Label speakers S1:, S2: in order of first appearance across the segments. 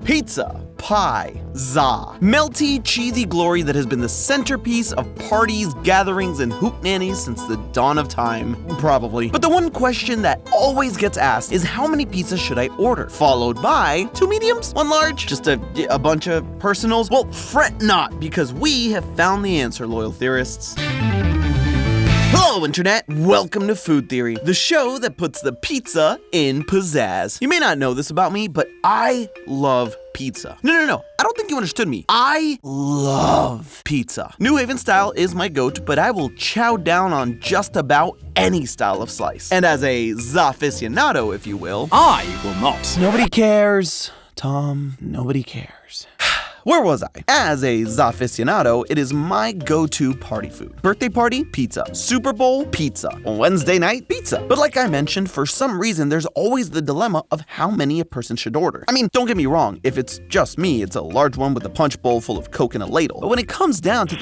S1: Pizza, pie, za. Melty, cheesy glory that has been the centerpiece of parties, gatherings, and hootenannies since the dawn of time. Probably. But the one question that always gets asked is how many pizzas should I order? Followed by 2 mediums, 1 large, just a bunch of personals? Well, fret not, because we have found the answer, loyal theorists. Hello, Internet! Welcome to Food Theory, the show that puts the pizza in pizzazz. You may not know this about me, but I love pizza. No. I don't think you understood me. I love pizza. New Haven style is my goat, but I will chow down on just about any style of slice. And as a aficionado, if you will,
S2: I will not.
S1: Nobody cares, Tom. Nobody cares. Where was I? As a aficionado, it is my go-to party food. Birthday party, pizza. Super Bowl, pizza. Wednesday night, pizza. But like I mentioned, for some reason, there's always the dilemma of how many a person should order. I mean, don't get me wrong, if it's just me, it's a large one with a punch bowl full of Coke and a ladle. But when it comes down to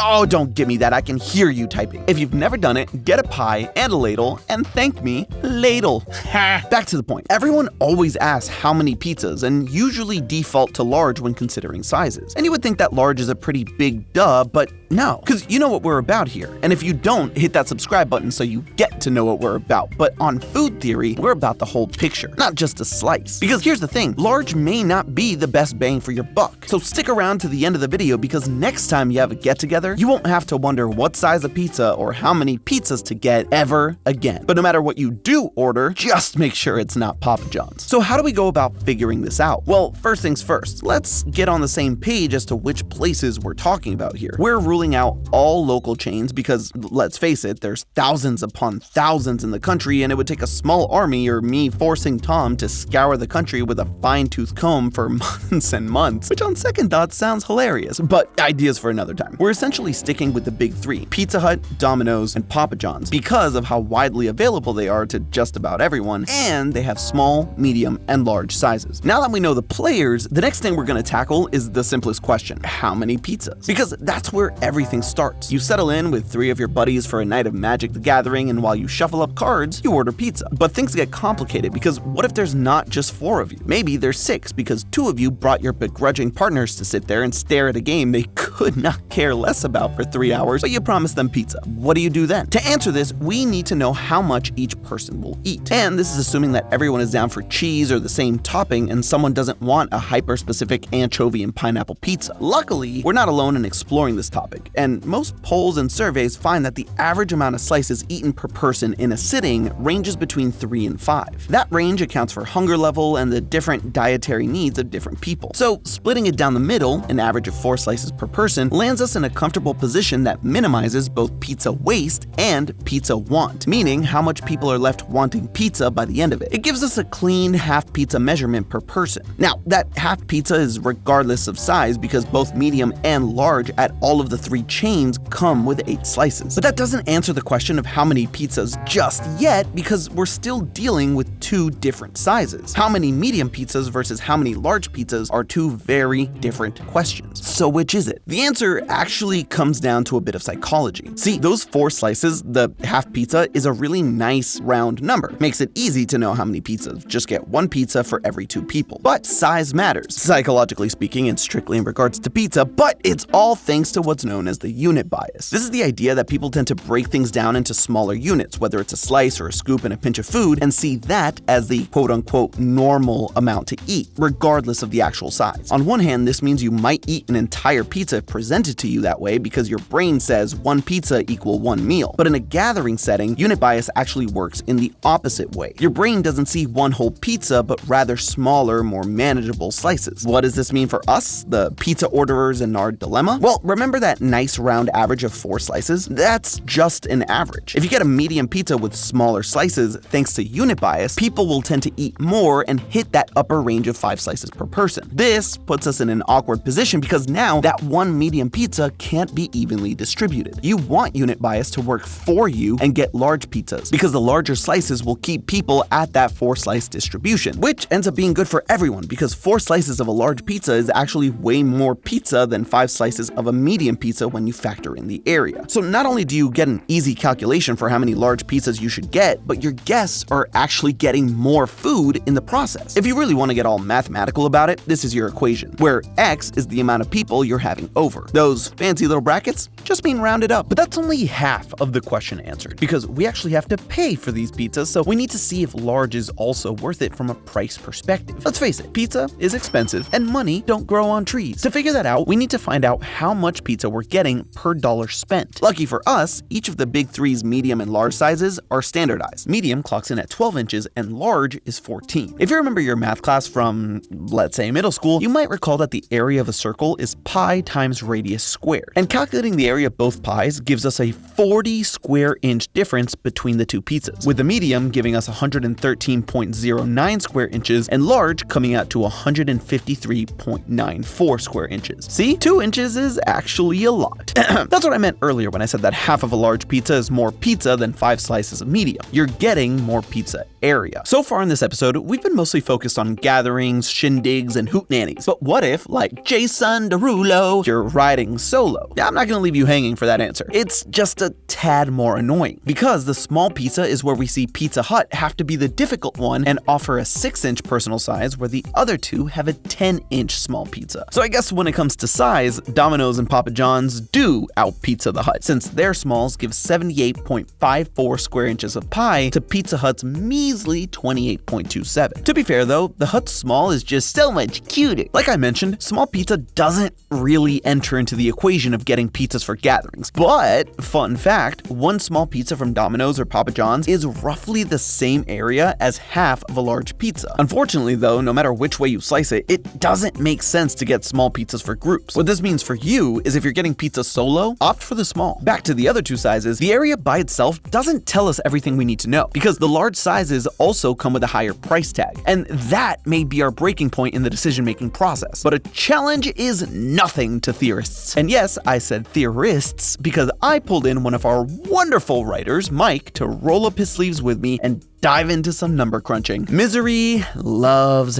S1: Oh, don't give me that, I can hear you typing. If you've never done it, get a pie and a ladle, and thank me, ladle. Back to the point. Everyone always asks how many pizzas, and usually default to large when considering sizes. And you would think that large is a pretty big duh, but no, because you know what we're about here. And if you don't, hit that subscribe button so you get to know what we're about. But on Food Theory, we're about the whole picture, not just a slice. Because here's the thing, large may not be the best bang for your buck. So stick around to the end of the video, because next time you have a get-together, you won't have to wonder what size of pizza or how many pizzas to get ever again. But no matter what you do order, just make sure it's not Papa John's. So how do we go about figuring this out? Well, first things first, let's get on the same page as to which places we're talking about here. We're ruling out all local chains because, let's face it, there's thousands upon thousands in the country, and it would take a small army or me forcing Tom to scour the country with a fine-tooth comb for months and months, which on second thought sounds hilarious, but ideas for another time. We're essentially sticking with the big three, Pizza Hut, Domino's, and Papa John's, because of how widely available they are to just about everyone, and they have small, medium, and large sizes. Now that we know the players, the next thing we're going to tackle is the simplest question: how many pizzas? Because that's where everything starts. You settle in with 3 of your buddies for a night of Magic the Gathering, and while you shuffle up cards, you order pizza. But things get complicated, because what if there's not just 4 of you? Maybe there's 6, because 2 of you brought your begrudging partners to sit there and stare at a game they could not care less about for 3 hours, but you promised them pizza. What do you do then? To answer this, we need to know how much each person will eat. And this is assuming that everyone is down for cheese or the same topping, and someone doesn't want a hyper-specific anchovy and pineapple pizza. Luckily, we're not alone in exploring this topic, and most polls and surveys find that the average amount of slices eaten per person in a sitting ranges between 3 and 5. That range accounts for hunger level and the different dietary needs of different people. So splitting it down the middle, an average of 4 slices per person, lands us in a comfortable position that minimizes both pizza waste and pizza want, meaning how much people are left wanting pizza by the end of it. It gives us a clean half pizza measurement per person. Now, that half pizza is regardless of size, because both medium and large at all of the 3 chains come with 8 slices. But that doesn't answer the question of how many pizzas just yet, because we're still dealing with 2 different sizes. How many medium pizzas versus how many large pizzas are 2 very different questions. So which is it? The answer actually comes down to a bit of psychology. See, those 4 slices, the half pizza, is a really nice round number. Makes it easy to know how many pizzas. Just get 1 pizza for every 2 people. But size matters, psychologically speaking, and strictly in regards to pizza, but it's all thanks to what's known as the unit bias. This is the idea that people tend to break things down into smaller units, whether it's a slice or a scoop and a pinch of food, and see that as the quote-unquote normal amount to eat, regardless of the actual size. On one hand, this means you might eat an entire pizza presented to you that way because your brain says 1 pizza equal 1 meal. But in a gathering setting, unit bias actually works in the opposite way. Your brain doesn't see 1 whole pizza, but rather smaller, more manageable slices. What does this mean for us, the pizza orderers in our dilemma? Well, remember that nice round average of 4 slices? That's just an average. If you get a medium pizza with smaller slices, thanks to unit bias, people will tend to eat more and hit that upper range of 5 slices per person. This puts us in an awkward position because now that 1 medium pizza pizza can't be evenly distributed. You want unit bias to work for you and get large pizzas, because the larger slices will keep people at that 4-slice distribution, which ends up being good for everyone because 4 slices of a large pizza is actually way more pizza than 5 slices of a medium pizza when you factor in the area. So not only do you get an easy calculation for how many large pizzas you should get, but your guests are actually getting more food in the process. If you really want to get all mathematical about it, this is your equation, where X is the amount of people you're having over. Those fancy little brackets just being rounded up. But that's only half of the question answered, because we actually have to pay for these pizzas, so we need to see if large is also worth it from a price perspective. Let's face it, pizza is expensive and money don't grow on trees. To figure that out, we need to find out how much pizza we're getting per dollar spent. Lucky for us, each of the big 3's medium and large sizes are standardized. Medium clocks in at 12 inches and large is 14. If you remember your math class from, let's say, middle school, you might recall that the area of a circle is pi times radius squared. And calculating the area of both pies gives us a 40 square inch difference between the two pizzas, with the medium giving us 113.09 square inches and large coming out to 153.94 square inches. See, 2 inches is actually a lot. That's what I meant earlier when I said that half of a large pizza is more pizza than 5 slices of medium. You're getting more pizza area. So far in this episode, we've been mostly focused on gatherings, shindigs, and hootenannies. But what if, like Jason Derulo, you're riding solo? I'm not gonna leave you hanging for that answer. It's just a tad more annoying, because the small pizza is where we see Pizza Hut have to be the difficult one and offer a 6-inch personal size, where the other two have a 10-inch small pizza. So I guess when it comes to size, Domino's and Papa John's do out-pizza the Hut, since their smalls give 78.54 square inches of pie to Pizza Hut's measly 28.27. To be fair though, the Hut's small is just so much cuter. Like I mentioned, small pizza doesn't really enter into the equation of getting pizzas for gatherings. But, fun fact, one small pizza from Domino's or Papa John's is roughly the same area as half of a large pizza. Unfortunately though, no matter which way you slice it, it doesn't make sense to get small pizzas for groups. What this means for you is if you're getting pizza solo, opt for the small. Back to the other two sizes, the area by itself doesn't tell us everything we need to know, because the large sizes also come with a higher price tag, and that may be our breaking point in the decision-making process. But a challenge is nothing to theorists. And yes, I said theorists because I pulled in one of our wonderful writers, Mike, to roll up his sleeves with me and dive into some number crunching. Misery loves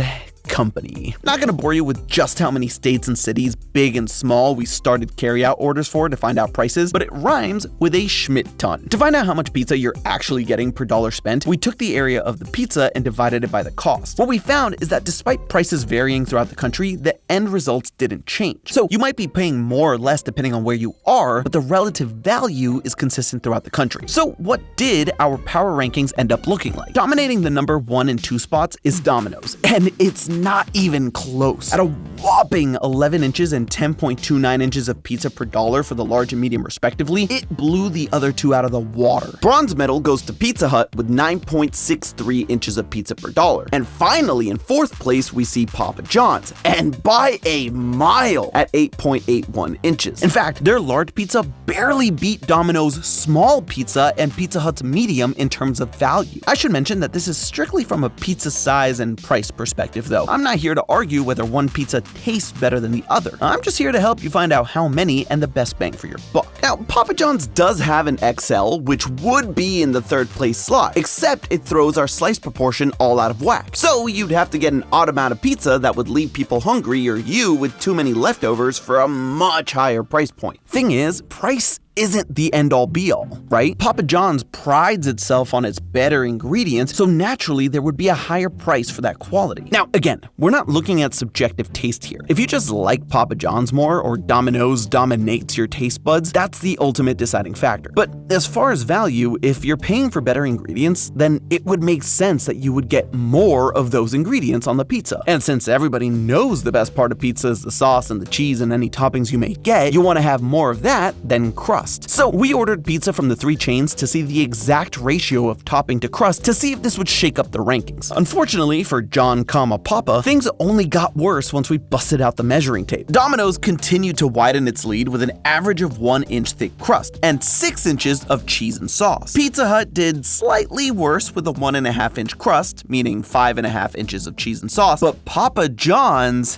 S1: company. Not gonna bore you with just how many states and cities, big and small, we started carryout orders for to find out prices, but it rhymes with a Schmidt ton. To find out how much pizza you're actually getting per dollar spent, we took the area of the pizza and divided it by the cost. What we found is that despite prices varying throughout the country, the end results didn't change. So you might be paying more or less depending on where you are, but the relative value is consistent throughout the country. So what did our power rankings end up looking like? Dominating the number 1 and 2 spots is Domino's, and it's not even close. At a whopping 11 inches and 10.29 inches of pizza per dollar for the large and medium respectively, it blew the other two out of the water. Bronze medal goes to Pizza Hut with 9.63 inches of pizza per dollar. And finally, in 4th place, we see Papa John's, and by a mile, at 8.81 inches. In fact, their large pizza barely beat Domino's small pizza and Pizza Hut's medium in terms of value. I should mention that this is strictly from a pizza size and price perspective though. I'm not here to argue whether one pizza tastes better than the other. I'm just here to help you find out how many and the best bang for your buck. Now, Papa John's does have an XL, which would be in the 3rd place slot, except it throws our slice proportion all out of whack. So you'd have to get an odd amount of pizza that would leave people hungry, or you with too many leftovers for a much higher price point. Thing is, price isn't the end-all be-all, right? Papa John's prides itself on its better ingredients, so naturally there would be a higher price for that quality. Now, again, we're not looking at subjective taste here. If you just like Papa John's more, or Domino's dominates your taste buds, that's the ultimate deciding factor. But as far as value, if you're paying for better ingredients, then it would make sense that you would get more of those ingredients on the pizza. And since everybody knows the best part of pizza is the sauce and the cheese and any toppings you may get, you want to have more of that than crust. So we ordered pizza from the 3 chains to see the exact ratio of topping to crust to see if this would shake up the rankings. Unfortunately for John, Papa, things only got worse once we busted out the measuring tape. Domino's continued to widen its lead with an average of 1-inch thick crust and 6 inches of cheese and sauce. Pizza Hut did slightly worse with a 1.5-inch crust, meaning 5.5 inches of cheese and sauce, but Papa John's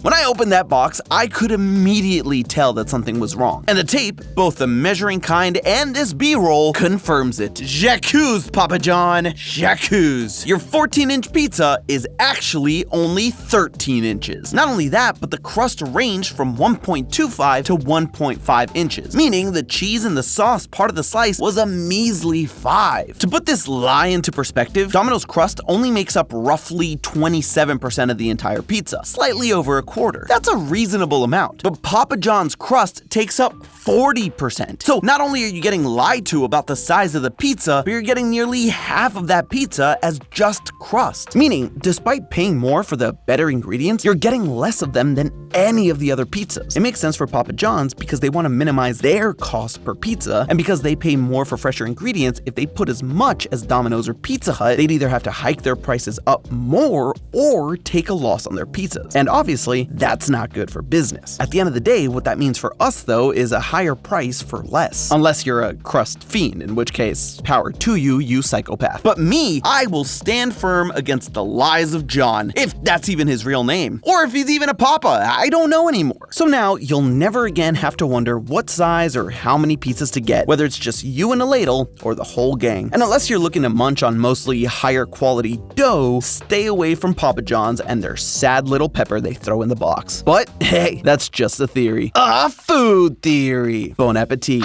S1: When I opened that box, I could immediately tell that something was wrong. And the tape, both the measuring kind and this B-roll, confirms it. J'accuse, Papa John. J'accuse. Your 14-inch pizza is actually only 13 inches. Not only that, but the crust ranged from 1.25 to 1.5 inches, meaning the cheese and the sauce part of the slice was a measly 5. To put this lie into perspective, Domino's crust only makes up roughly 27% of the entire pizza, slightly over a quarter. That's a reasonable amount, but Papa John's crust takes up 40%. So not only are you getting lied to about the size of the pizza, but you're getting nearly half of that pizza as just crust. Meaning, despite paying more for the better ingredients, you're getting less of them than any of the other pizzas. It makes sense for Papa John's because they want to minimize their cost per pizza, and because they pay more for fresher ingredients. If they put as much as Domino's or Pizza Hut, they'd either have to hike their prices up more or take a loss on their pizzas. And obviously, that's not good for business. At the end of the day, what that means for us though is a higher price for less. Unless you're a crust fiend, in which case, power to you, you psychopath. But me, I will stand firm against the lies of John, if that's even his real name. Or if he's even a papa, I don't know anymore. So now, you'll never again have to wonder what size or how many pizzas to get, whether it's just you and a ladle or the whole gang. And unless you're looking to munch on mostly higher quality dough, stay away from Papa John's and their sad little pepper they throw in the box. But hey, that's just a theory. A food theory. Bon appetit.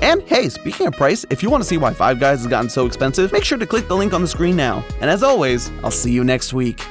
S1: And hey, speaking of price, if you want to see why Five Guys has gotten so expensive, make sure to click the link on the screen now. And as always, I'll see you next week.